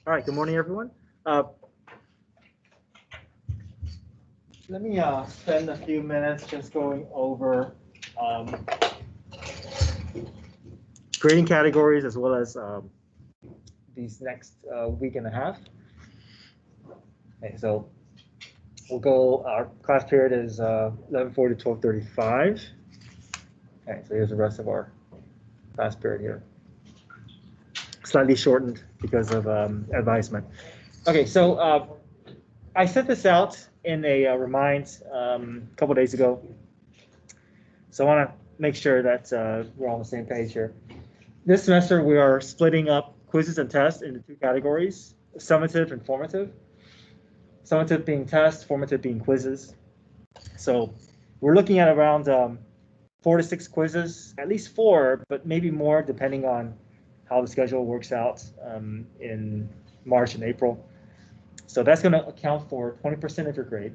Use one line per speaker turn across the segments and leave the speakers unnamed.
All right, good morning, everyone. Let me spend a few minutes just going over grading categories as well as these next week and a half. Okay, so we'll go, our class period is 11:40 to 12:35. Okay, so here's the rest of our class period here. Slightly shortened because of advisement. Okay, so I sent this out in a remind a couple days ago. So I want to make sure that we're all on the same page here. This semester, we are splitting up quizzes and tests into two categories, summative and formative. Summative being tests, formative being quizzes. So we're looking at around 4 to 6 quizzes, at least 4, but maybe more depending on how the schedule works out in March and April. So that's going to account for 20% of your grade.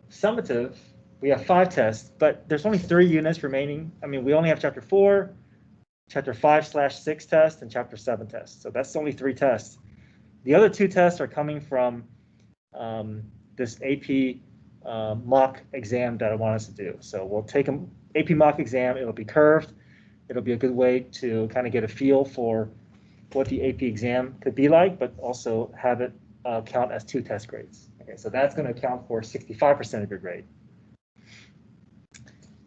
Summative, we have 5 tests, but there's only 3 units remaining. I mean, we only have chapter 4, chapter 5/6 test, and chapter 7 test. So that's only 3 tests. The other 2 tests are coming from this AP mock exam that I want us to do. So we'll take an AP mock exam. It'll be curved. It'll be a good way to kind of get a feel for what the AP exam could be like, but also have it count as 2 test grades. Okay, so that's going to account for 65% of your grade.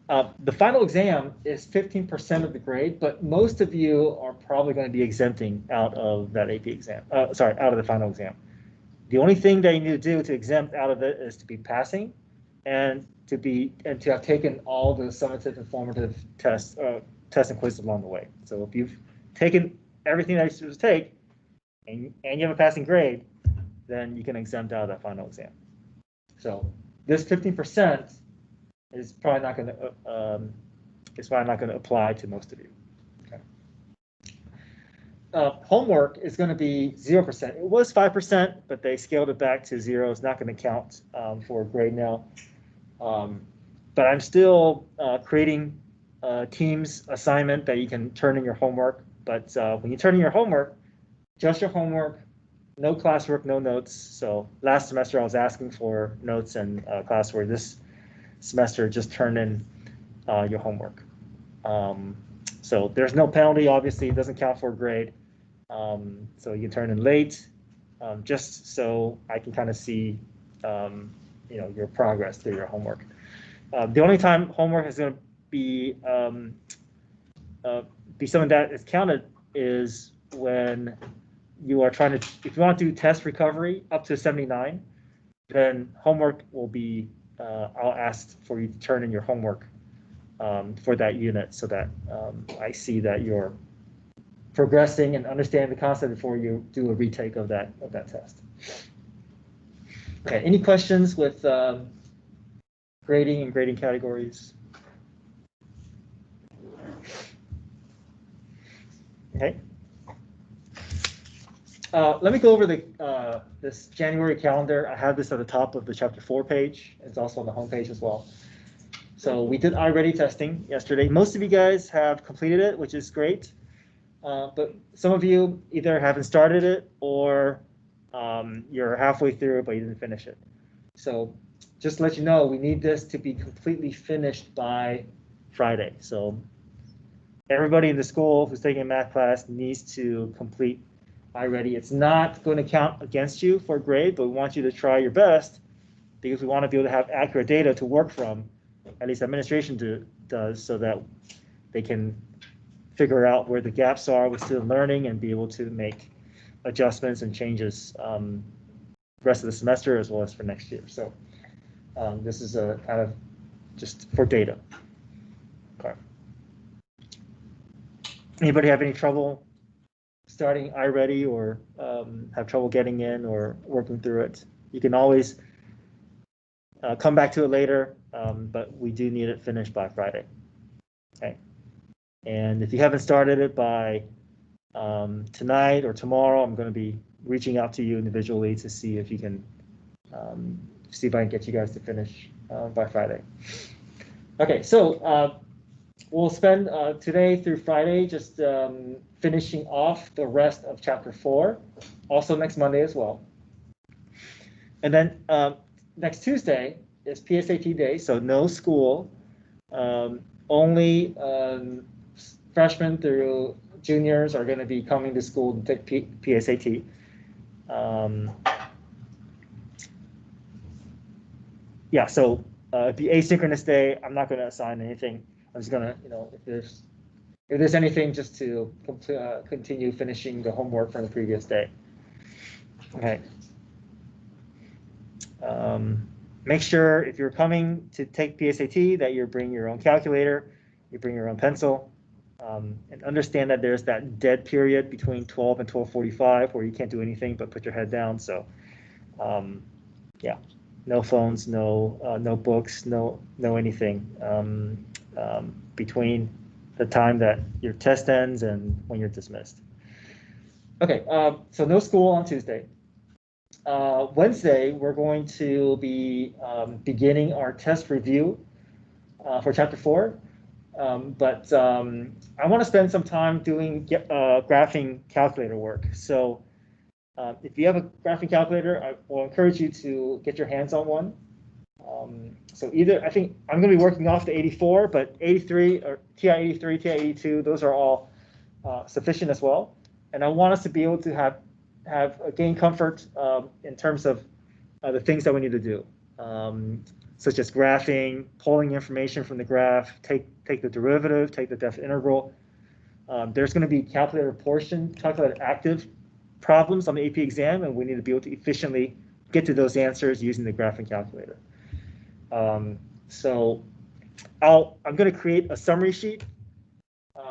The final exam is 15% of the grade, but most of you are probably going to be exempting out of that AP exam. Out of the final exam. The only thing that you need to do to exempt out of it is to be passing, and to have taken all the summative and formative tests and quizzes along the way. So if you've taken everything that you're supposed to take, and you have a passing grade, then you can exempt out of that final exam. So this 15% is probably not going to apply to most of you. Okay. Homework is going to be 0%. It was 5%, but they scaled it back to 0. It's not going to count for a grade now. But I'm still creating a Teams assignment that you can turn in your homework. But when you turn in your homework, just your homework, no classwork, no notes. So last semester I was asking for notes and classwork. This semester, just turn in your homework. So there's no penalty, obviously. It doesn't count for a grade. So you can turn in late, just so I can kind of see your progress through your homework. The only time homework is going to be something that is counted is when you are trying to, if you want to do test recovery up to 79, then homework will be, I'll ask for you to turn in your homework for that unit so that I see that you're progressing and understand the concept before you do a retake of that test. Okay, any questions with grading and grading categories? Okay. Let me go over this January calendar. I have this at the top of the chapter 4 page. It's also on the home page as well. So we did iReady testing yesterday. Most of you guys have completed it, which is great. But some of you either haven't started it or you're halfway through, but you didn't finish it. So just to let you know, we need this to be completely finished by Friday. So everybody in the school who's taking a math class needs to complete iReady. It's not going to count against you for a grade, but we want you to try your best because we want to be able to have accurate data to work from, at least administration does, so that they can figure out where the gaps are with student learning and be able to make adjustments and changes the rest of the semester as well as for next year. So this is a kind of just for data. Okay. Anybody have any trouble starting iReady or have trouble getting in or working through it? You can always come back to it later, but we do need it finished by Friday. Okay. And if you haven't started it by tonight or tomorrow, I'm going to be reaching out to you individually to see if you can see if I can get you guys to finish by Friday. Okay, so we'll spend today through Friday just finishing off the rest of chapter 4, also next Monday as well. And then next Tuesday is PSAT day, so no school. Only freshmen through juniors are going to be coming to school to take PSAT. Yeah, so the asynchronous day, I'm not going to assign anything. I'm just going to, if there's anything, just to continue finishing the homework from the previous day. Okay. Make sure if you're coming to take PSAT that you bring your own calculator, you bring your own pencil, and understand that there's that dead period between 12 and 12:45 where you can't do anything but put your head down. So, yeah, no phones, no books, no anything between the time that your test ends and when you're dismissed. Okay, so no school on Tuesday. Wednesday, we're going to be beginning our test review for chapter 4. But I want to spend some time doing graphing calculator work. So if you have a graphing calculator, I will encourage you to get your hands on one. So either, I think I'm going to be working off the 84, but 83 or TI-83, TI-82, those are all sufficient as well. And I want us to be able to have gain comfort in terms of the things that we need to do, such as graphing, pulling information from the graph, take the derivative, take the depth integral. There's going to be calculator active problems on the AP exam, and we need to be able to efficiently get to those answers using the graphing calculator. So I'm going to create a summary sheet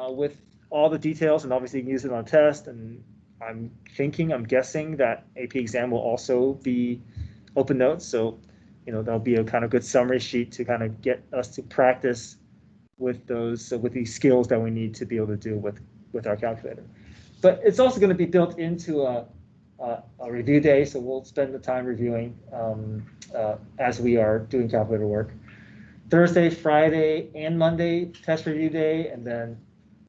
with all the details, and obviously you can use it on a test. And I'm guessing that AP exam will also be open notes. So, that'll be a kind of good summary sheet to kind of get us to practice with these skills that we need to be able to do with our calculator. But it's also going to be built into a review day, so we'll spend the time reviewing as we are doing calculator work. Thursday, Friday, and Monday, test review day, and then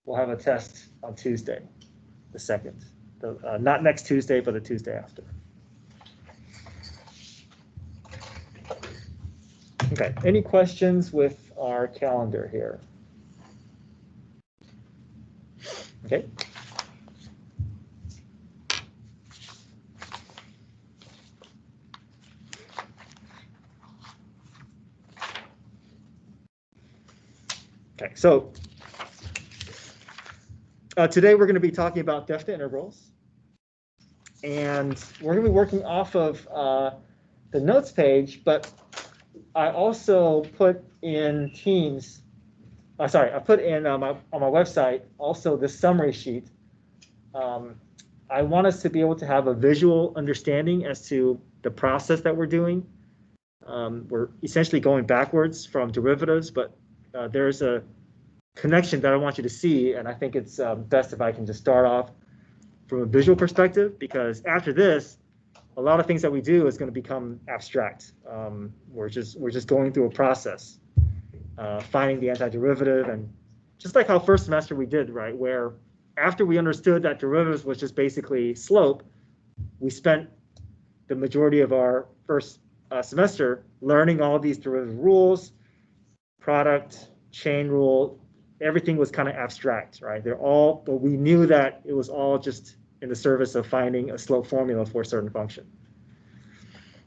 we'll have a test on Tuesday, the 2nd. Not next Tuesday, but the Tuesday after. Okay, any questions with our calendar here? Okay. Okay, so today we're going to be talking about definite integrals. And we're going to be working off of the notes page, but I also put in Teams, I put in on my website also the summary sheet. I want us to be able to have a visual understanding as to the process that we're doing. We're essentially going backwards from derivatives, but there's a connection that I want you to see, and I think it's best if I can just start off from a visual perspective, because after this, a lot of things that we do is going to become abstract. We're just going through a process, finding the antiderivative, and just like how first semester we did, right, where after we understood that derivatives was just basically slope, we spent the majority of our first semester learning all these derivative rules, product, chain rule. Everything was kind of abstract, right? But we knew that it was all just in the service of finding a slope formula for a certain function.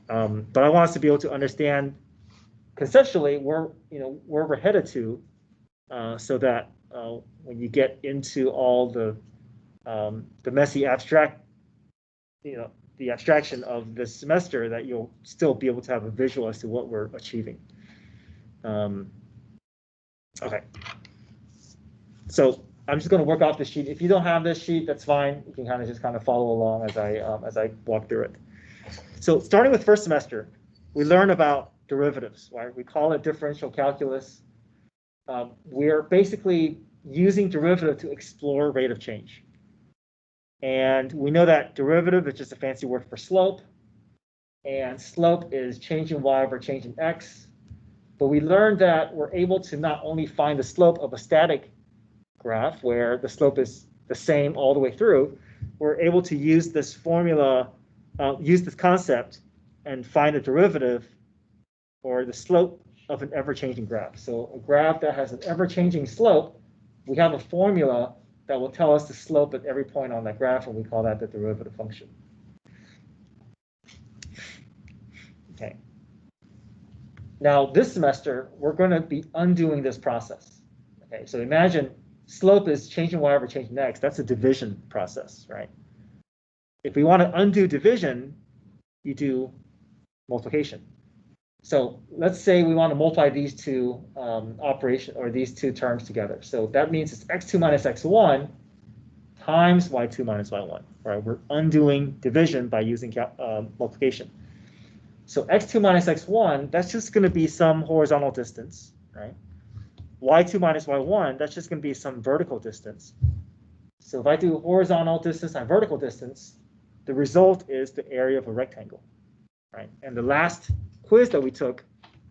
But I want us to be able to understand conceptually where we're headed to, so that when you get into all the messy abstract, the abstraction of this semester, that you'll still be able to have a visual as to what we're achieving. Okay. So I'm just going to work off the sheet. If you don't have this sheet, that's fine. You can just follow along as I walk through it. So starting with first semester, we learn about derivatives, right? We call it differential calculus. We're basically using derivative to explore rate of change. And we know that derivative is just a fancy word for slope. And slope is change in y over change in x. But we learned that we're able to not only find the slope of a static graph where the slope is the same all the way through, we're able to use this formula, use this concept and find the derivative or the slope of an ever-changing graph. So a graph that has an ever-changing slope, we have a formula that will tell us the slope at every point on that graph, and we call that the derivative function. Okay. Now this semester, we're going to be undoing this process. Okay, so imagine slope is changing y over changing x. That's a division process, right? If we want to undo division, you do multiplication. So let's say we want to multiply these two these two terms together. So that means it's x2 minus x1 times y2 minus y1. Right? We're undoing division by using multiplication. So x2 minus x1, that's just going to be some horizontal distance, right? y2 minus y1, that's just going to be some vertical distance. So if I do horizontal distance and vertical distance, the result is the area of a rectangle, right? And the last quiz that we took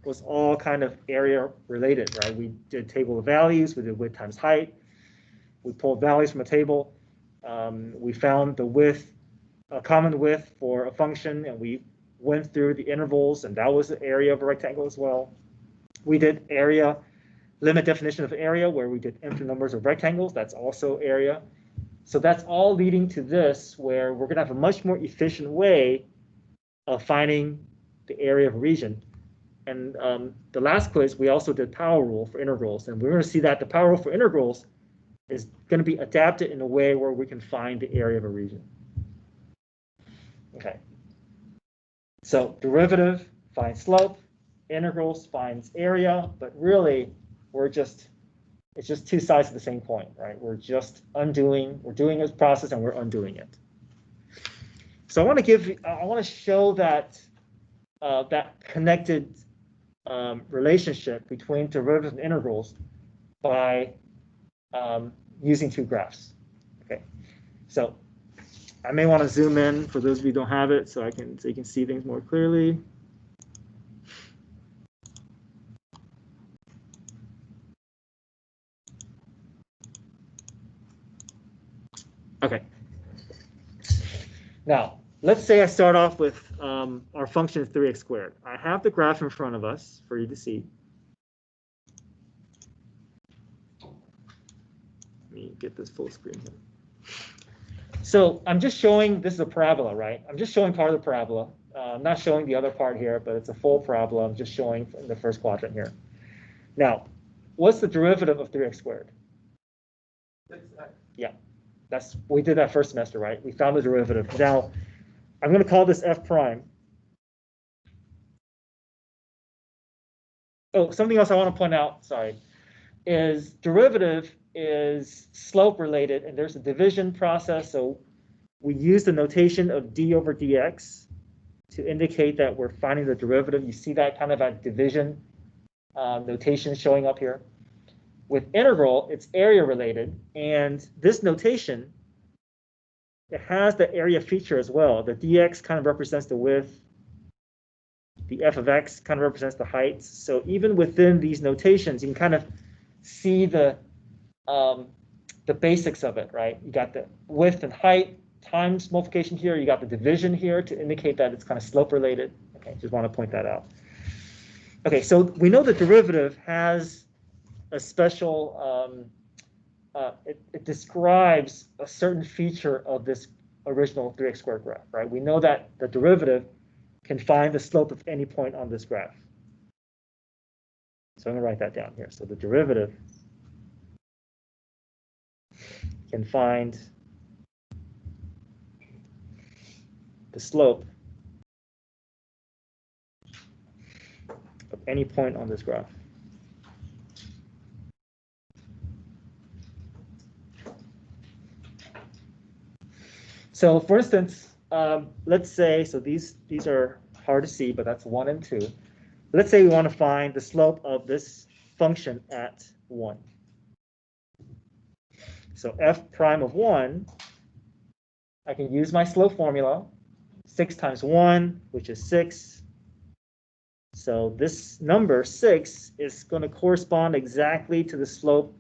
was all kind of area related, right? We did table of values, we did width times height, we pulled values from a table, we found the width, a common width for a function, and we went through the intervals, and that was the area of a rectangle as well. We did area, limit definition of area, where we did infinite numbers of rectangles, that's also area. So that's all leading to this, where we're gonna have a much more efficient way of finding the area of a region. And the last quiz, we also did power rule for integrals, and we're going to see that the power rule for integrals is going to be adapted in a way where we can find the area of a region. Okay. So derivative finds slope, integrals finds area, but really it's just two sides of the same coin, right? We're doing this process and we're undoing it. So I want to show that that connected relationship between derivatives and integrals by using two graphs. Okay, so I may want to zoom in for those of you who don't have it, so you can see things more clearly. Okay. Now, let's say I start off with our function is 3x squared. I have the graph in front of us for you to see. Let me get this full screen here. So I'm just showing, this is a parabola, right? I'm just showing part of the parabola. I'm not showing the other part here, but it's a full parabola. I'm just showing in the first quadrant here. Now, what's the derivative of 3x squared? 6x. Yeah, we did that first semester, right? We found the derivative. Now, I'm going to call this f prime. Oh, something else I want to point out, sorry, is derivative is slope related, and there's a division process. So we use the notation of d over dx to indicate that we're finding the derivative. You see that kind of at division notation showing up here. With integral, it's area related, and this notation, it has the area feature as well. The dx kind of represents the width. The f of x kind of represents the height. So even within these notations, you can kind of see the basics of it, right? You got the width and height times multiplication here. You got the division here to indicate that it's kind of slope related. Okay, just want to point that out. Okay, so we know the derivative has a special, it describes a certain feature of this original 3x squared graph, right? We know that the derivative can find the slope of any point on this graph. So I'm going to write that down here. So the derivative can find the slope of any point on this graph. So for instance, let's say, so these are hard to see, but that's 1 and 2. Let's say we want to find the slope of this function at 1. So f prime of 1, I can use my slope formula, 6 times 1, which is 6, So this number 6 is going to correspond exactly to the slope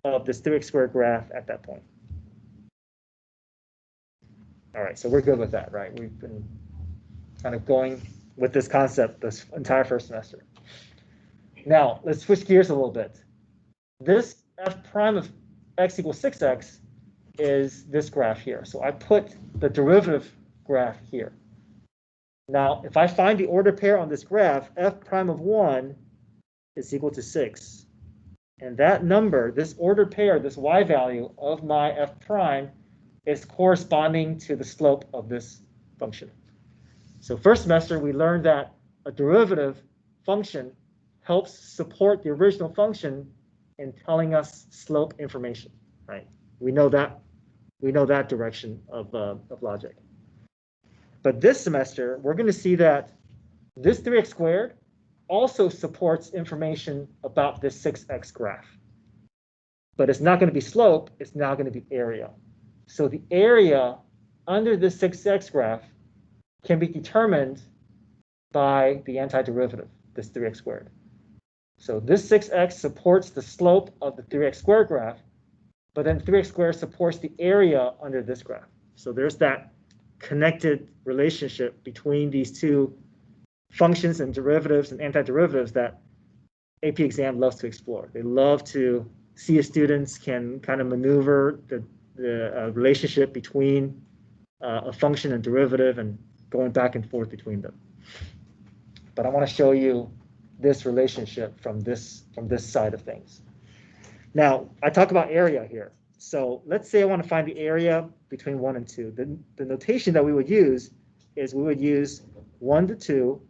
of this 3x squared graph at that point. All right, so we're good with that, right? We've been kind of going with this concept this entire first semester. Now, let's switch gears a little bit. This f prime of x equals 6x is this graph here. So I put the derivative graph here. Now, if I find the ordered pair on this graph, f prime of 1 is equal to 6. And that number, this ordered pair, this y value of my f prime, is corresponding to the slope of this function. So first semester, we learned that a derivative function helps support the original function in telling us slope information, right? We know that direction of logic. But this semester, we're going to see that this 3x squared also supports information about this 6x graph. But it's not going to be slope, it's now going to be area. So the area under this 6x graph can be determined by the antiderivative, this 3x squared. So this 6x supports the slope of the 3x squared graph, but then 3x squared supports the area under this graph. So there's that connected relationship between these two functions and derivatives and antiderivatives that AP exam loves to explore. They love to see if students can kind of maneuver the relationship between a function and derivative and going back and forth between them. But I want to show you this relationship from this side of things. Now, I talk about area here. So let's say I want to find the area between 1 and 2. The notation that we would use is we would use 1 to 2,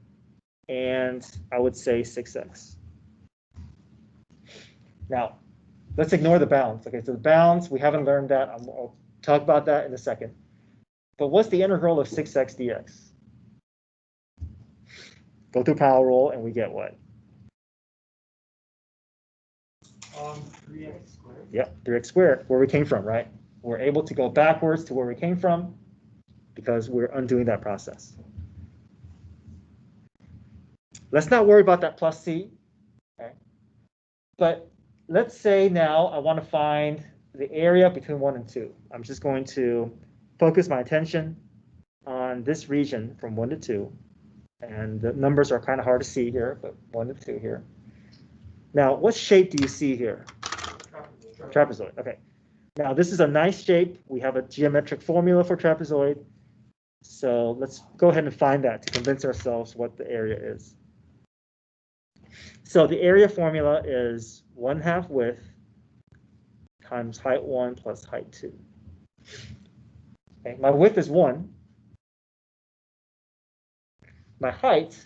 and I would say 6x. Now, let's ignore the bounds. Okay, so the bounds, we haven't learned that. I'll talk about that in a second. But what's the integral of 6x dx? Go through power rule, and we get what?
3x squared.
Yep, 3x squared, where we came from, right? We're able to go backwards to where we came from because we're undoing that process. Let's not worry about that plus c. Okay? But let's say now I want to find the area between 1 and 2. I'm just going to focus my attention on this region from 1 to 2. And the numbers are kind of hard to see here, but 1 to 2 here. Now, what shape do you see here? Trapezoid. Okay. Now, this is a nice shape. We have a geometric formula for trapezoid. So let's go ahead and find that to convince ourselves what the area is. So the area formula is 1/2 width times height 1 plus height 2. Okay, my width is 1. My height,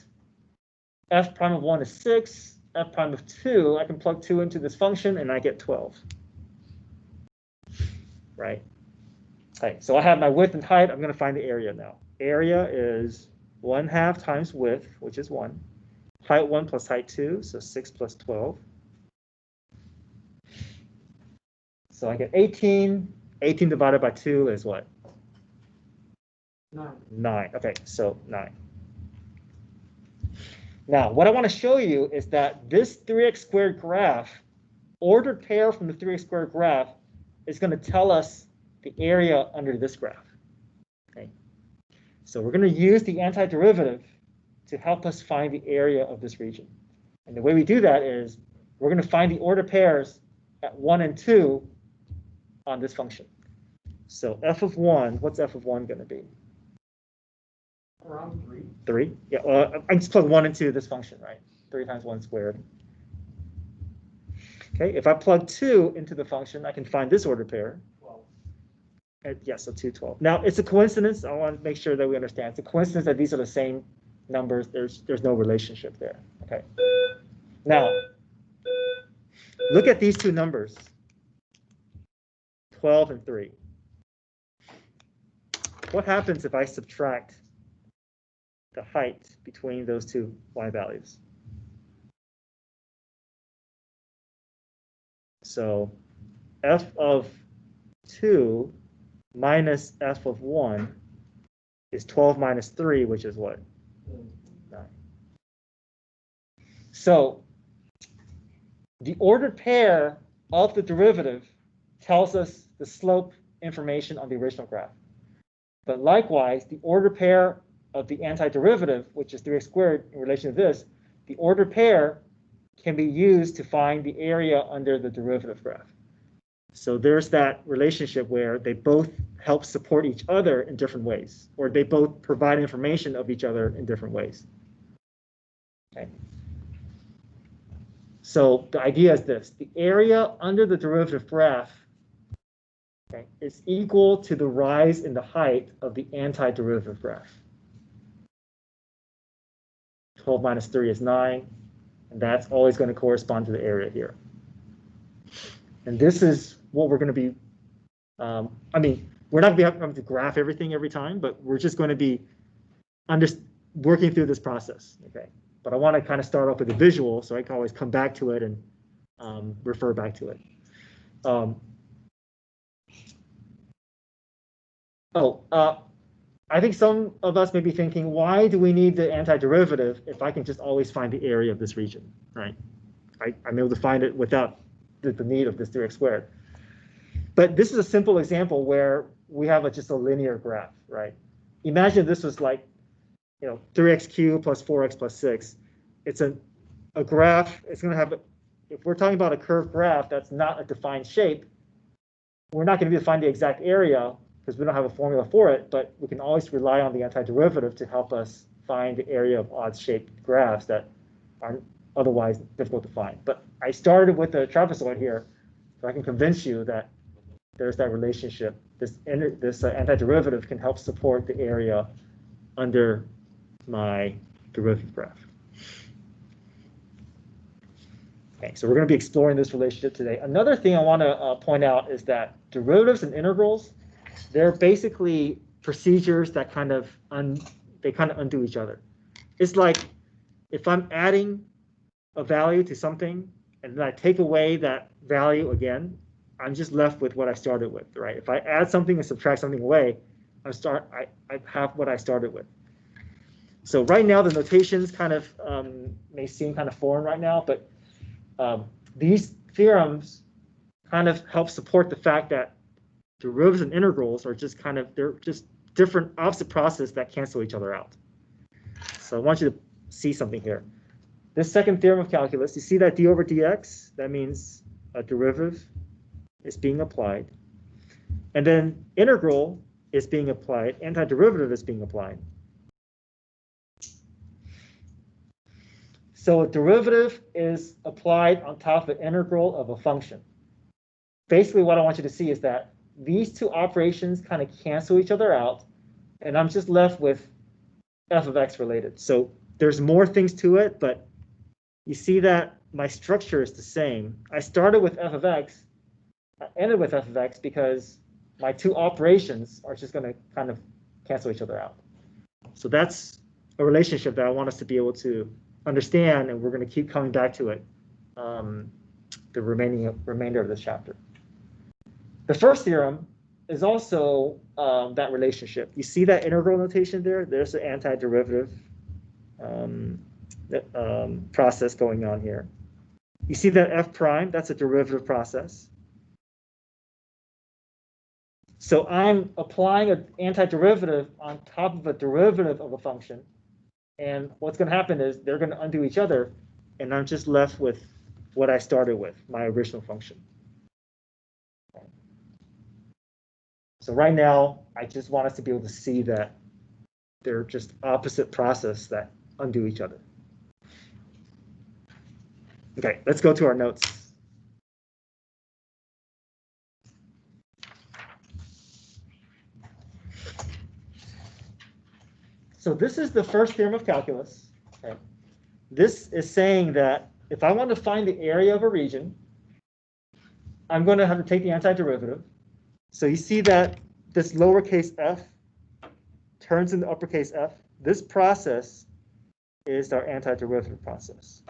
f prime of 1 is 6. F prime of 2, I can plug 2 into this function, and I get 12. Right? Okay, so I have my width and height. I'm going to find the area now. Area is 1/2 times width, which is 1. Height 1 plus height 2, so 6 plus 12. So I get 18. 18 divided by 2 is what?
9.
9. Okay, so 9. Now, what I want to show you is that this 3x squared graph, ordered pair from the 3x squared graph, is going to tell us the area under this graph. Okay. So we're going to use the antiderivative to help us find the area of this region. And the way we do that is we're going to find the ordered pairs at 1 and 2 on this function. So f of 1, what's f of 1 going to be?
Around 3.
3? Yeah, I just plug 1 into this function, right? 3 times 1 squared. Okay, if I plug 2 into the function, I can find this ordered pair.
12.
Yeah, so 2, 12. Now, it's a coincidence. I want to make sure that we understand. It's a coincidence that these are the same numbers. There's no relationship there. Okay. Now, look at these two numbers, 12 and 3. What happens if I subtract the height between those two y values? So f of 2 minus f of 1 is 12 minus 3, which is what? 9. So the ordered pair of the derivative tells us the slope information on the original graph. But likewise, the ordered pair of the antiderivative, which is 3x squared in relation to this, the ordered pair can be used to find the area under the derivative graph. So there's that relationship where they both help support each other in different ways, or they both provide information of each other in different ways. Okay. So the idea is this: the area under the derivative graph, okay, is equal to the rise in the height of the antiderivative graph. 12 minus 3 is 9, and that's always going to correspond to the area here. And this is what we're going to be, I mean, we're not going to be having to graph everything every time, but we're just going to be working through this process, okay? But I want to kind of start off with a visual so I can always come back to it and refer back to it. I think some of us may be thinking, why do we need the antiderivative if I can just always find the area of this region, right? I'm able to find it without the need of this 3x squared. But this is a simple example where we have just a linear graph, right? Imagine this was like, 3x cubed plus 4x plus 6. It's a graph. It's going to have, if we're talking about a curved graph that's not a defined shape, we're not going to be able to find the exact area because we don't have a formula for it, but we can always rely on the antiderivative to help us find the area of odd-shaped graphs that aren't otherwise difficult to find. But I started with the trapezoid here, so I can convince you that there's that relationship. This antiderivative can help support the area under my derivative graph. Okay, so we're going to be exploring this relationship today. Another thing I want to point out is that derivatives and integrals, they're basically procedures that kind of undo each other. It's like if I'm adding a value to something and then I take away that value again, I'm just left with what I started with, right? If I add something and subtract something away, I have what I started with. So right now the notations kind of may seem kind of foreign right now, but these theorems kind of help support the fact that derivatives and integrals are just they're just different opposite processes that cancel each other out. So I want you to see something here. This second theorem of calculus, you see that d over dx, that means a derivative is being applied. And then integral is being applied, antiderivative is being applied. So a derivative is applied on top of an integral of a function. Basically, what I want you to see is that these two operations kind of cancel each other out, and I'm just left with f of x related. So there's more things to it, but you see that my structure is the same. I started with f of x, I ended with f of x because my two operations are just going to kind of cancel each other out. So that's a relationship that I want us to be able to understand, and we're going to keep coming back to it the remainder of this chapter. The first theorem is also that relationship. You see that integral notation there? There's the antiderivative process going on here. You see that f prime? That's a derivative process. So I'm applying an antiderivative on top of a derivative of a function. And what's going to happen is they're going to undo each other, and I'm just left with what I started with, my original function. So right now, I just want us to be able to see that they're just opposite processes that undo each other. Okay, let's go to our notes. So this is the first theorem of calculus. Okay. This is saying that if I want to find the area of a region, I'm going to have to take the antiderivative. So you see that this lowercase f turns into uppercase f. This process is our antiderivative process.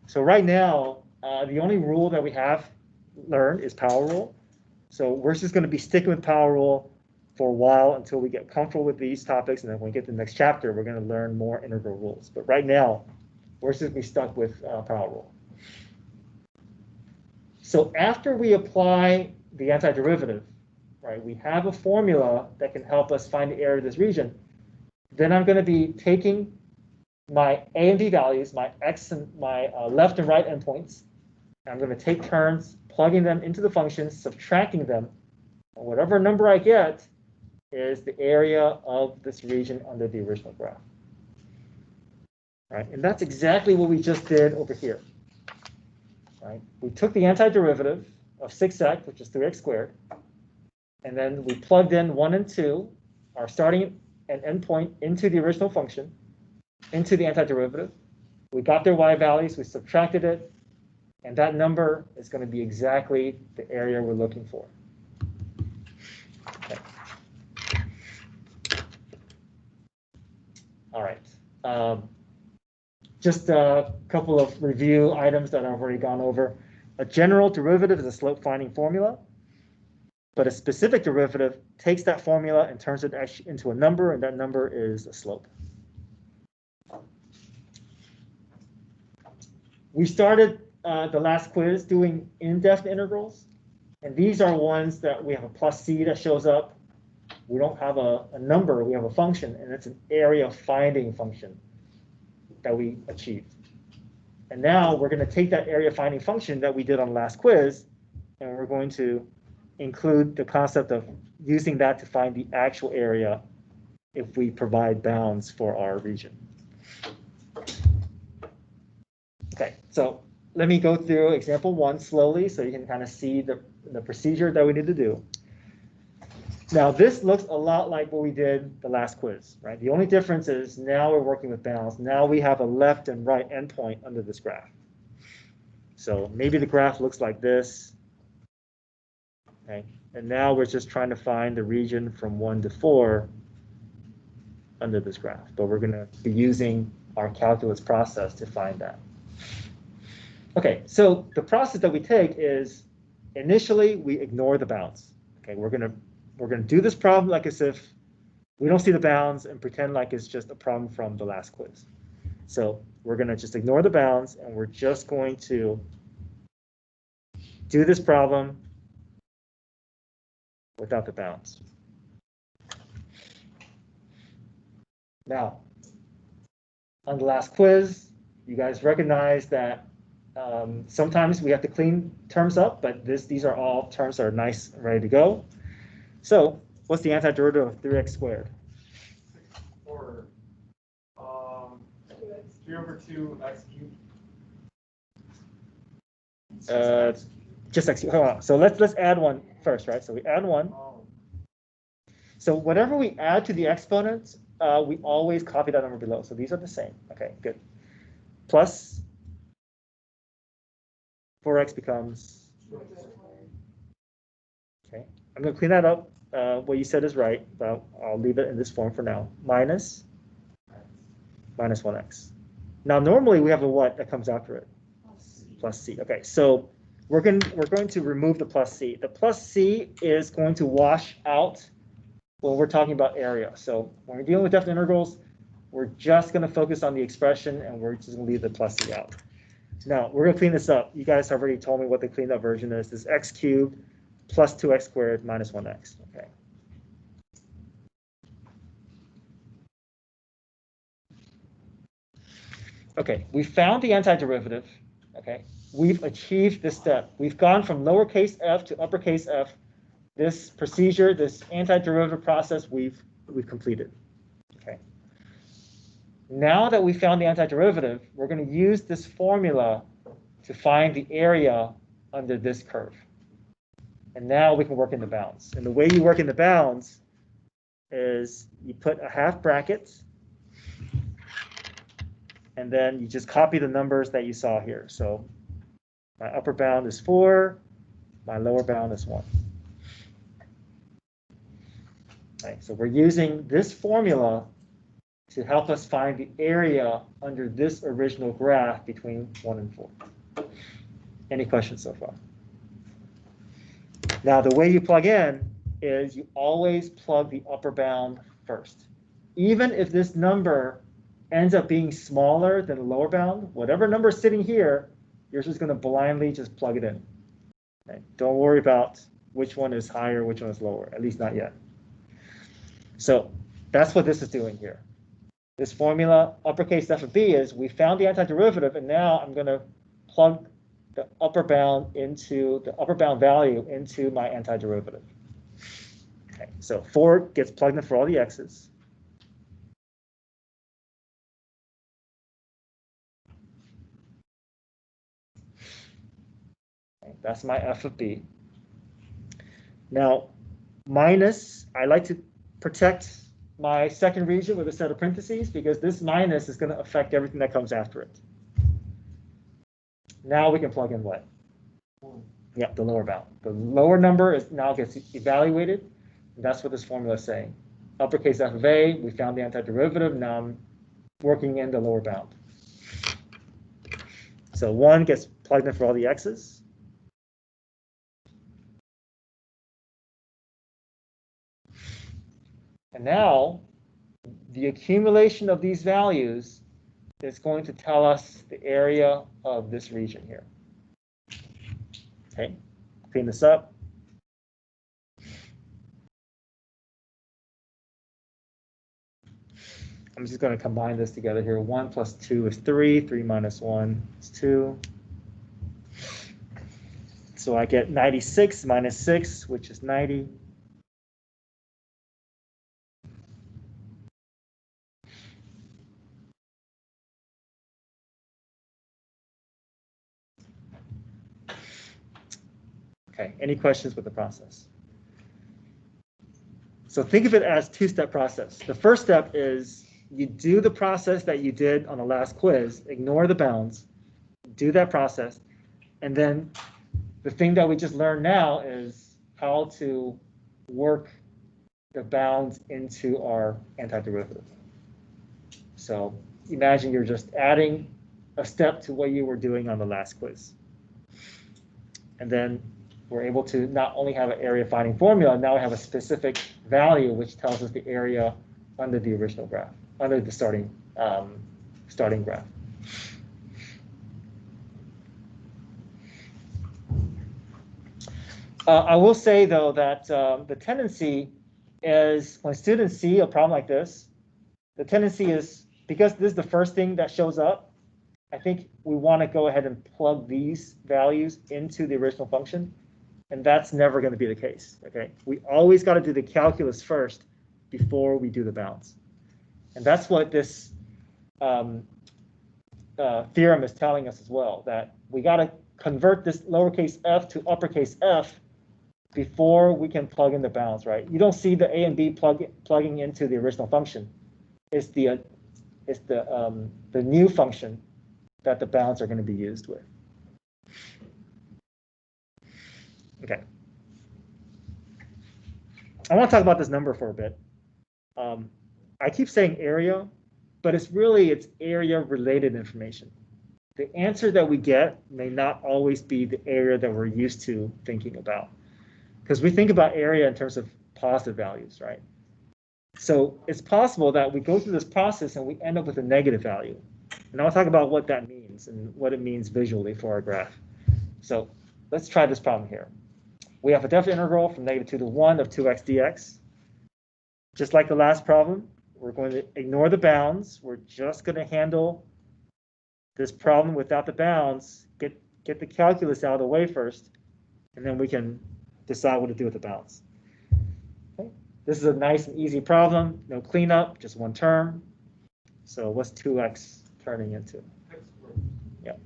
So right now, the only rule that we have learned is power rule. So we're just going to be sticking with power rule. for a while until we get comfortable with these topics, and then when we get to the next chapter, we're going to learn more integral rules. But right now, we're just going to be stuck with power rule. So after we apply the antiderivative, right, we have a formula that can help us find the area of this region. Then I'm going to be taking my a and b values, my x and my left and right endpoints. I'm going to take turns plugging them into the functions, subtracting them, and whatever number I get is the area of this region under the original graph. Right? And that's exactly what we just did over here. Right? We took the antiderivative of 6x, which is 3x squared, and then we plugged in 1 and 2, our starting and end point, into the original function, into the antiderivative. We got their y values, we subtracted it, and that number is going to be exactly the area we're looking for. Okay. All right. Just a couple of review items that I've already gone over. A general derivative is a slope finding formula, but a specific derivative takes that formula and turns it into a number, and that number is a slope. We started the last quiz doing indefinite integrals, and these are ones that we have a plus c that shows up. We don't have a number, we have a function, and it's an area finding function that we achieved. And now we're going to take that area finding function that we did on the last quiz, and we're going to include the concept of using that to find the actual area if we provide bounds for our region. Okay, so let me go through example 1 slowly so you can kind of see the procedure that we need to do. Now, this looks a lot like what we did the last quiz, right? The only difference is now we're working with bounds. Now we have a left and right endpoint under this graph. So maybe the graph looks like this. Okay, and now we're just trying to find the region from 1 to 4 under this graph. But we're going to be using our calculus process to find that. Okay, so the process that we take is initially we ignore the bounds. Okay, we're gonna do this problem like as if we don't see the bounds and pretend like it's just a problem from the last quiz. So we're gonna just ignore the bounds and we're just going to do this problem without the bounds. Now, on the last quiz, you guys recognize that sometimes we have to clean terms up, but these are all terms that are nice and ready to go. So what's the antiderivative of 3x squared?
4. 3 over 2 x cubed.
Just x cubed. Hold on. So let's add 1 first, right? So we add 1. So whatever we add to the exponents, we always copy that number below. So these are the same. Okay, good. Plus 4x becomes, okay, I'm going to clean that up. What you said is right, but I'll leave it in this form for now. Minus 1x. Now, normally we have a what that comes after it? Plus c. Okay, so we're going to remove the plus c. The plus c is going to wash out when we're talking about area. So when we're dealing with definite integrals, we're just going to focus on the expression, and we're just going to leave the plus c out. Now, we're going to clean this up. You guys have already told me what the cleaned up version is. This is x cubed plus 2x squared minus 1x. Okay. Okay, we found the antiderivative. Okay, we've achieved this step. We've gone from lowercase f to uppercase f. This procedure, this antiderivative process, we've completed. Okay. Now that we found the antiderivative, we're going to use this formula to find the area under this curve. And now we can work in the bounds. And the way you work in the bounds is you put a half bracket, and then you just copy the numbers that you saw here. So my upper bound is 4, my lower bound is 1. Okay, so we're using this formula to help us find the area under this original graph between 1 and 4. Any questions so far? Now, the way you plug in is you always plug the upper bound first. Even if this number ends up being smaller than the lower bound, whatever number is sitting here, you're just going to blindly just plug it in. Okay? Don't worry about which one is higher, which one is lower, at least not yet. So that's what this is doing here. This formula, uppercase f of b, is we found the antiderivative, and now I'm going to plug the upper bound value into my antiderivative. Okay, so 4 gets plugged in for all the x's. Okay, that's my f of b. Now, minus, I like to protect my second region with a set of parentheses because this minus is going to affect everything that comes after it. Now we can plug in what? Yeah, the lower bound. The lower number is now gets evaluated. And that's what this formula is saying. Uppercase f of a, we found the antiderivative. Now I'm working in the lower bound. So 1 gets plugged in for all the x's. And now the accumulation of these values is going to tell us the area of this region here. Okay, clean this up. I'm just going to combine this together here. 1 plus 2 is 3. 3 minus 1 is 2. So I get 96 minus 6, which is 90. Okay, any questions with the process? So think of it as two-step process. The first step is you do the process that you did on the last quiz, ignore the bounds, do that process, and then the thing that we just learned now is how to work the bounds into our antiderivative. So imagine you're just adding a step to what you were doing on the last quiz. And then we're able to not only have an area finding formula, now we have a specific value which tells us the area under the original graph, under the starting graph. I will say, though, that the tendency is when students see a problem like this, the tendency is, because this is the first thing that shows up, I think we want to go ahead and plug these values into the original function. And that's never going to be the case. Okay, we always got to do the calculus first before we do the bounds. And that's what this theorem is telling us as well, that we got to convert this lowercase f to uppercase f before we can plug in the bounds, right? You don't see the a and b plugging into the original function. It's the new function that the bounds are going to be used with. Okay. I want to talk about this number for a bit. I keep saying area, but it's area-related information. The answer that we get may not always be the area that we're used to thinking about, because we think about area in terms of positive values, right? So it's possible that we go through this process and we end up with a negative value. And I'll talk about what that means and what it means visually for our graph. So let's try this problem here. We have a definite integral from -2 to 1 of 2x dx. Just like the last problem, we're going to ignore the bounds. We're just going to handle this problem without the bounds, get the calculus out of the way first, and then we can decide what to do with the bounds. Okay. This is a nice and easy problem, no cleanup, just one term. So what's 2x turning into? Yeah.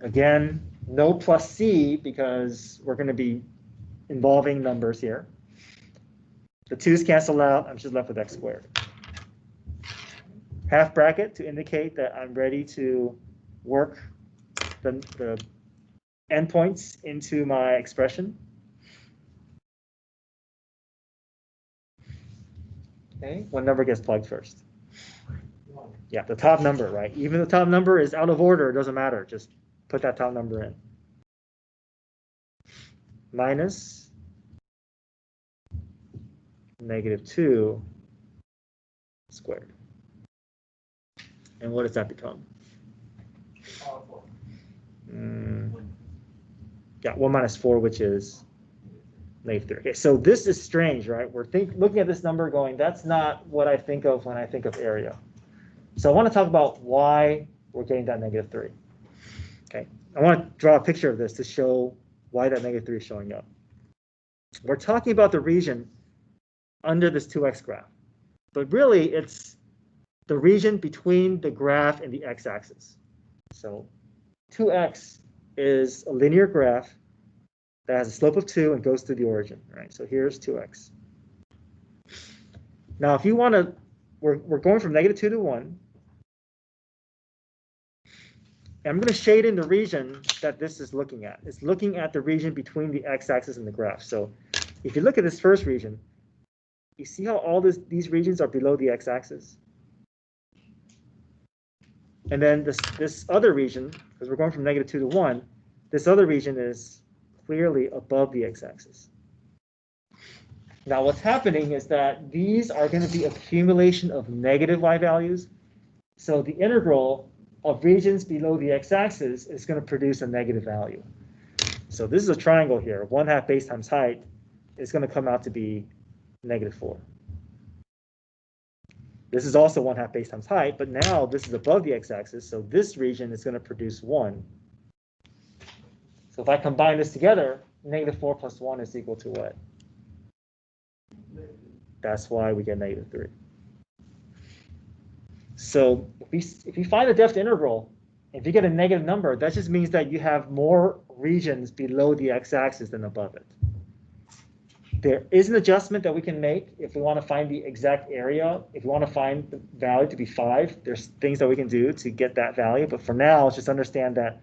Again, no plus c because we're going to be involving numbers here. The 2's cancel out. I'm just left with x squared. Half bracket to indicate that I'm ready to work the endpoints into my expression. Okay, what number gets plugged first? Yeah, the top number, right? Even the top number is out of order, it doesn't matter. Just put that top number in. minus -2 squared. And what does that become? Yeah, 1 minus 4, which is -3. Okay, so this is strange, right? We're looking at this number going, that's not what I think of when I think of area. So I want to talk about why we're getting that -3. Okay, I want to draw a picture of this to show why that -3 is showing up. We're talking about the region under this 2x graph, but really it's the region between the graph and the x-axis. So 2x is a linear graph that has a slope of 2 and goes through the origin, right? So here's 2x. Now, if you want to, we're going from -2 to 1. And I'm going to shade in the region that this is looking at. It's looking at the region between the x-axis and the graph. So if you look at this first region, you see how all these regions are below the x-axis? And then this other region, because we're going from -2 to 1, this other region is clearly above the x-axis. Now what's happening is that these are going to be accumulation of negative y values. So the integral of regions below the x-axis is going to produce a negative value. So this is a triangle here. 1/2 base times height is going to come out to be -4. This is also 1/2 base times height, but now this is above the x-axis, so this region is going to produce 1. So if I combine this together, -4 plus 1 is equal to what? That's why we get -3. So if you find a depth integral, if you get a negative number, that just means that you have more regions below the x-axis than above it. There is an adjustment that we can make if we want to find the exact area. If we want to find the value to be 5, there's things that we can do to get that value. But for now, just understand that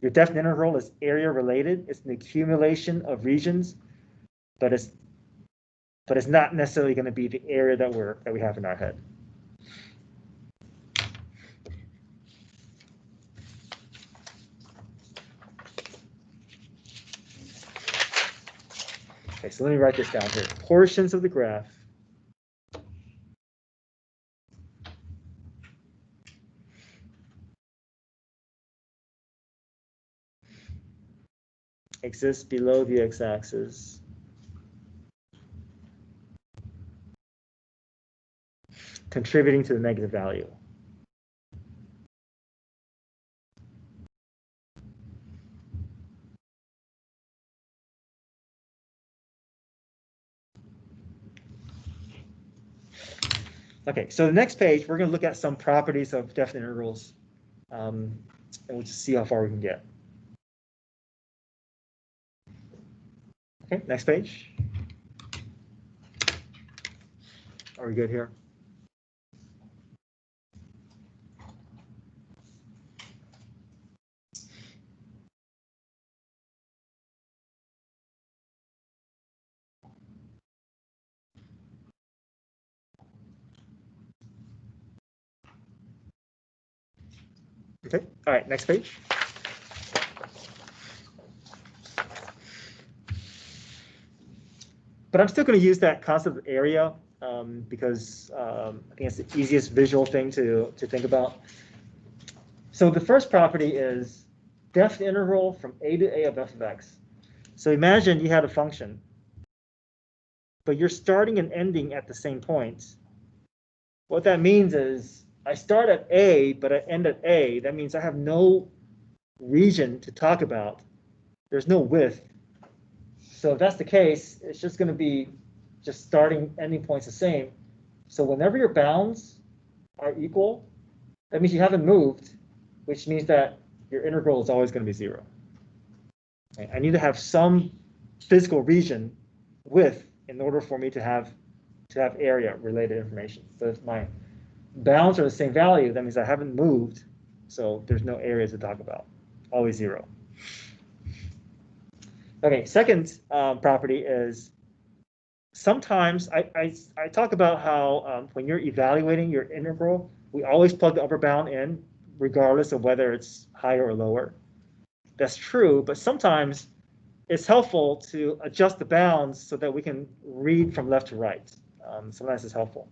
your depth integral is area related. It's an accumulation of regions, but it's not necessarily going to be the area that we have in our head. Okay, so let me write this down here. Portions of the graph exist below the x-axis contributing to the negative value. Okay, so the next page, we're going to look at some properties of definite integrals, and we'll just see how far we can get. Okay, next page. Are we good here? Okay, all right, next page. But I'm still going to use that concept of area because I think it's the easiest visual thing to think about. So the first property is depth integral from a to a of f of x. So imagine you had a function, but you're starting and ending at the same point. What that means is I start at a, but I end at a. That means I have no region to talk about. There's no width. So if that's the case, it's just going to be just starting, ending points the same. So whenever your bounds are equal, that means you haven't moved, which means that your integral is always going to be 0. Okay, I need to have some physical region width in order for me to have area related information. But if my bounds are the same value, that means I haven't moved, so there's no area to talk about. Always 0. Okay, second property is sometimes I talk about how when you're evaluating your integral, we always plug the upper bound in, regardless of whether it's higher or lower. That's true, but sometimes it's helpful to adjust the bounds so that we can read from left to right. Sometimes it's helpful.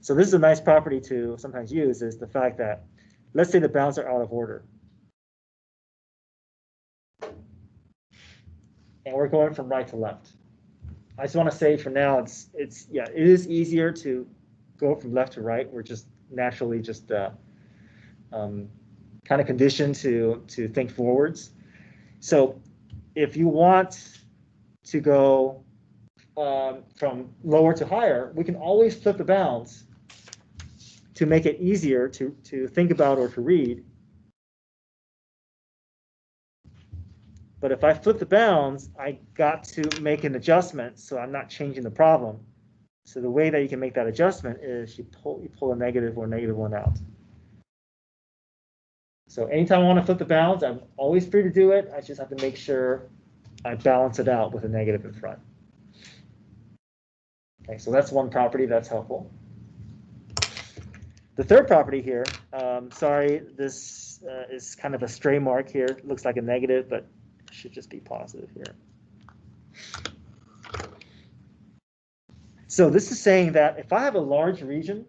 So this is a nice property to sometimes use, is the fact that, let's say the bounds are out of order. And we're going from right to left. I just want to say for now, it is easier to go from left to right. We're just naturally just kind of conditioned to think forwards. So if you want to go from lower to higher, we can always flip the bounds to make it easier to think about or to read. But if I flip the bounds, I got to make an adjustment, so I'm not changing the problem. So the way that you can make that adjustment is you pull a negative or negative one out. So anytime I want to flip the bounds, I'm always free to do it. I just have to make sure I balance it out with a negative in front. Okay, so that's one property that's helpful. The third property here, sorry, this is kind of a stray mark here. It looks like a negative, but it should just be positive here. So this is saying that if I have a large region,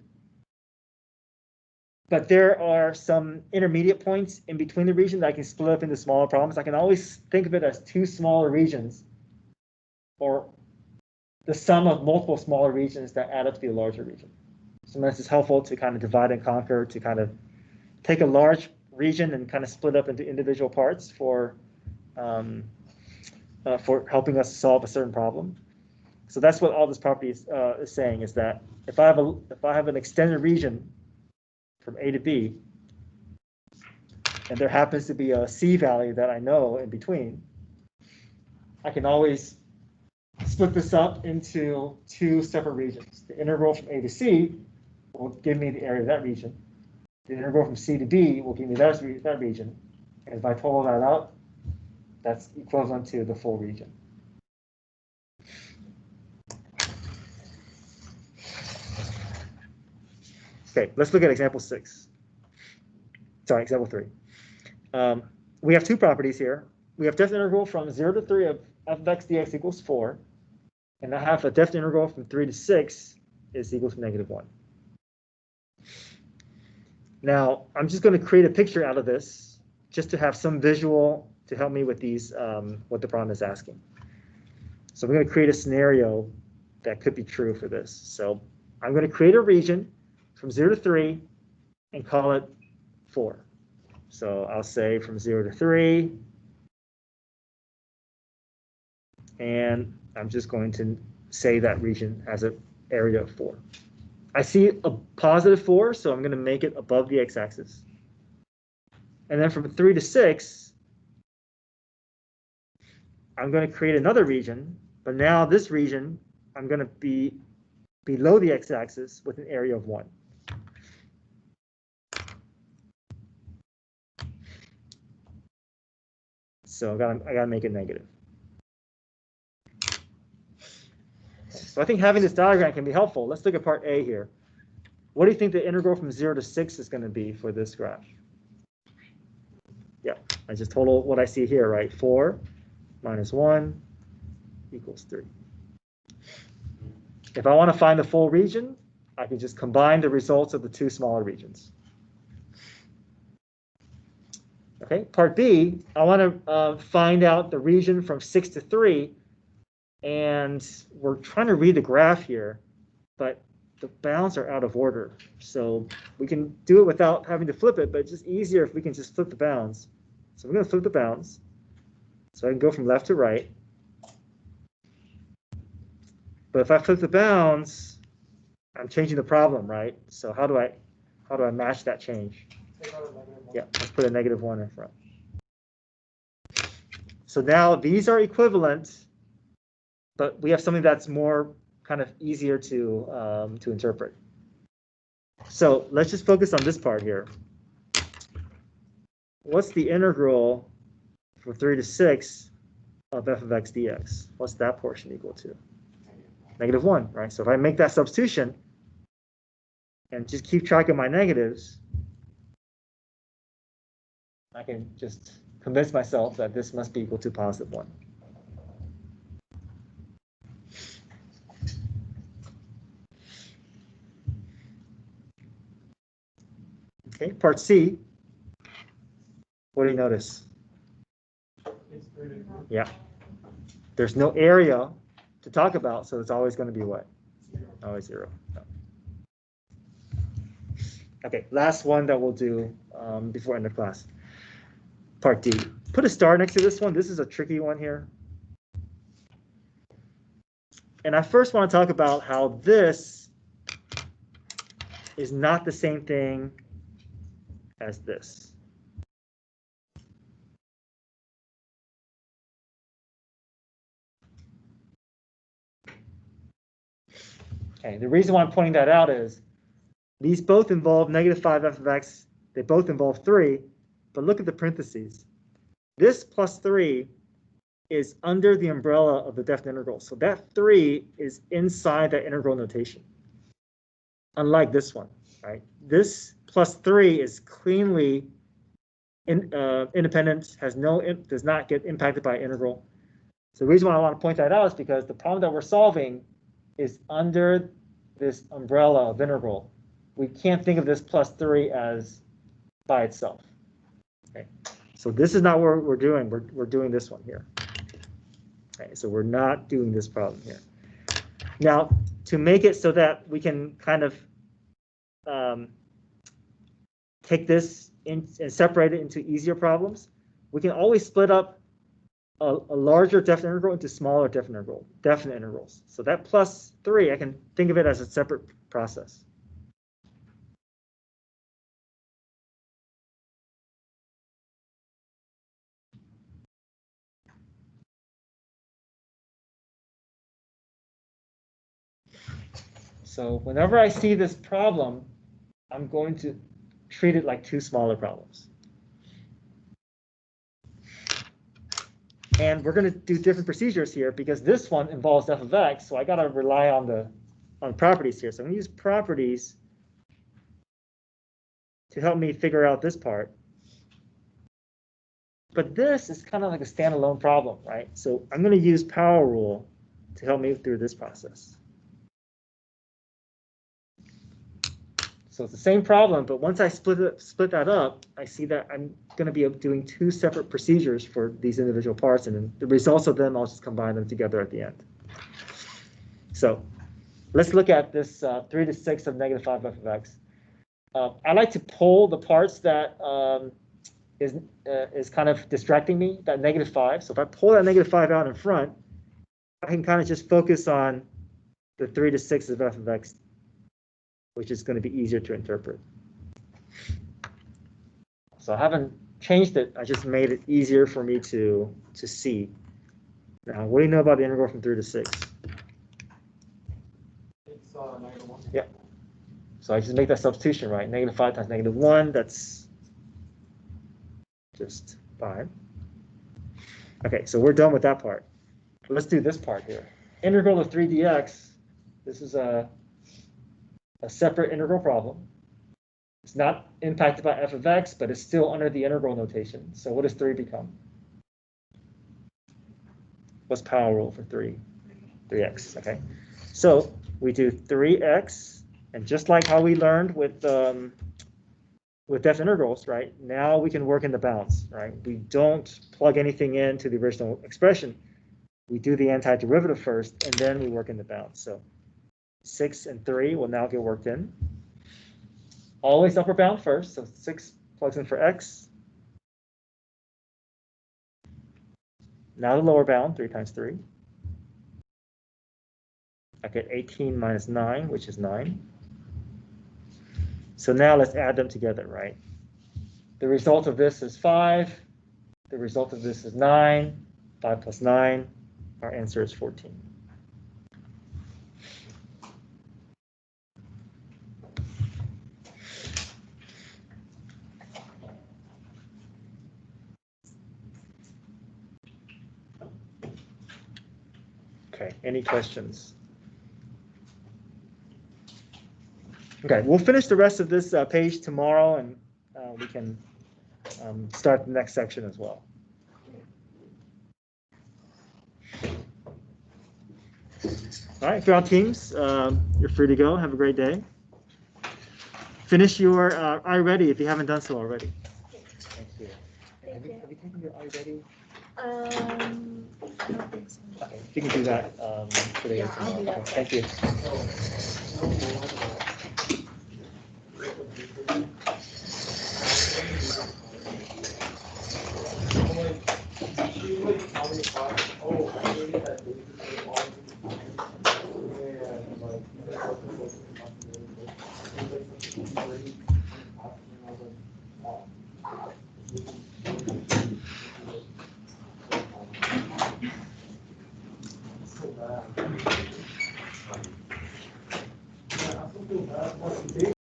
but there are some intermediate points in between the region that I can split up into smaller problems, I can always think of it as two smaller regions, or the sum of multiple smaller regions that add up to be a larger region. Sometimes it's helpful to kind of divide and conquer, to kind of take a large region and kind of split up into individual parts for helping us solve a certain problem. So that's what all this property is saying, is that if I have an extended region from A to B, and there happens to be a C value that I know in between, I can always split this up into two separate regions. The integral from A to C will give me the area of that region. The integral from C to B will give me that region. And if I total that out, that's equivalent to the full region. Okay, let's look at example 6. Sorry, example 3. We have two properties here. We have definite integral from 0 to 3 of f of x dx equals 4. And I have a definite integral from 3 to 6 is equal to -1. Now, I'm just going to create a picture out of this just to have some visual to help me with these, what the problem is asking. So I'm going to create a scenario that could be true for this. So I'm going to create a region from 0 to 3 and call it 4. So I'll say from 0 to 3. And I'm just going to say that region has an area of 4. I see a positive 4, so I'm going to make it above the x-axis. And then from 3 to 6, I'm going to create another region, but now this region, I'm going to be below the x-axis with an area of 1. So I gotta make it negative. So I think having this diagram can be helpful. Let's look at part A here. What do you think the integral from 0 to 6 is going to be for this graph? Yeah, I just total what I see here, right? 4 minus 1 equals 3. If I want to find the full region, I can just combine the results of the two smaller regions. Okay, part B, I want to find out the region from 6 to 3. And we're trying to read the graph here, but the bounds are out of order. So we can do it without having to flip it, but it's just easier if we can just flip the bounds. So we're going to flip the bounds. So I can go from left to right. But if I flip the bounds, I'm changing the problem, right? So how do I match that change? Yeah, let's put a -1 in front. So now these are equivalent, but we have something that's more kind of easier to interpret. So let's just focus on this part here. What's the integral from 3 to 6 of f of x dx? What's that portion equal to? -1, right? So if I make that substitution and just keep track of my negatives, I can just convince myself that this must be equal to +1. Okay, part C. What do you notice? Yeah. There's no area to talk about, so it's always going to be what? Always 0. No. Okay, last one that we'll do before end of class. Part D. Put a star next to this one. This is a tricky one here. And I first want to talk about how this is not the same thing as this. Okay, the reason why I'm pointing that out is these both involve negative 5 f of x. They both involve 3, but look at the parentheses. This plus 3 is under the umbrella of the definite integral. So that 3 is inside that integral notation. Unlike this one, right? This plus 3 is cleanly independent, does not get impacted by integral. So the reason why I want to point that out is because the problem that we're solving is under this umbrella of integral. We can't think of this plus 3 as by itself. Okay. So this is not what we're doing. We're doing this one here. Okay, so we're not doing this problem here. Now, to make it so that we can kind of take this and separate it into easier problems, we can always split up a larger definite integral into smaller definite integrals. So that plus 3, I can think of it as a separate process. So whenever I see this problem, I'm going to treat it like 2 smaller problems. And we're going to do different procedures here because this one involves f of x, so I got to rely on properties here. So I'm going to use properties to help me figure out this part. But this is kind of like a standalone problem, right? So I'm going to use power rule to help me through this process. So it's the same problem, but once I split that up, I see that I'm going to be doing 2 separate procedures for these individual parts, and then the results of them, I'll just combine them together at the end. So let's look at this 3 to 6 of negative 5 f of x. I like to pull the parts that is kind of distracting me, that negative 5. So if I pull that negative 5 out in front, I can kind of just focus on the 3 to 6 of f of x, which is going to be easier to interpret. So I haven't changed it. I just made it easier for me to see. Now, what do you know about the integral from 3 to 6?
It's -1.
Yeah. So I just make that substitution, right? Negative 5 times negative 1, that's just 5. Okay, so we're done with that part. Let's do this part here. Integral of 3 dx. This is a separate integral problem. It's not impacted by f of x, but it's still under the integral notation. So what does 3 become? What's power rule for 3? 3x, okay. So we do 3x, and just like how we learned with definite integrals, right? Now we can work in the bounds, right? We don't plug anything into the original expression. We do the antiderivative first, and then we work in the bounds. So 6 and 3 will now get worked in. Always upper bound first, so 6 plugs in for x. Now the lower bound, 3 times 3. I get 18 minus 9, which is 9. So now let's add them together, right? The result of this is 5. The result of this is 9. 5 plus 9. Our answer is 14. Okay, any questions? Okay, we'll finish the rest of this page tomorrow, and we can start the next section as well. All right, if you're on Teams, you're free to go. Have a great day. finish your iReady if you haven't done so already. Thank you.
Thank you.
Have you taken your iReady?
I don't think so.
Okay, you can do that today or
Yeah, I'll
tomorrow.
do that.
Okay, thank you.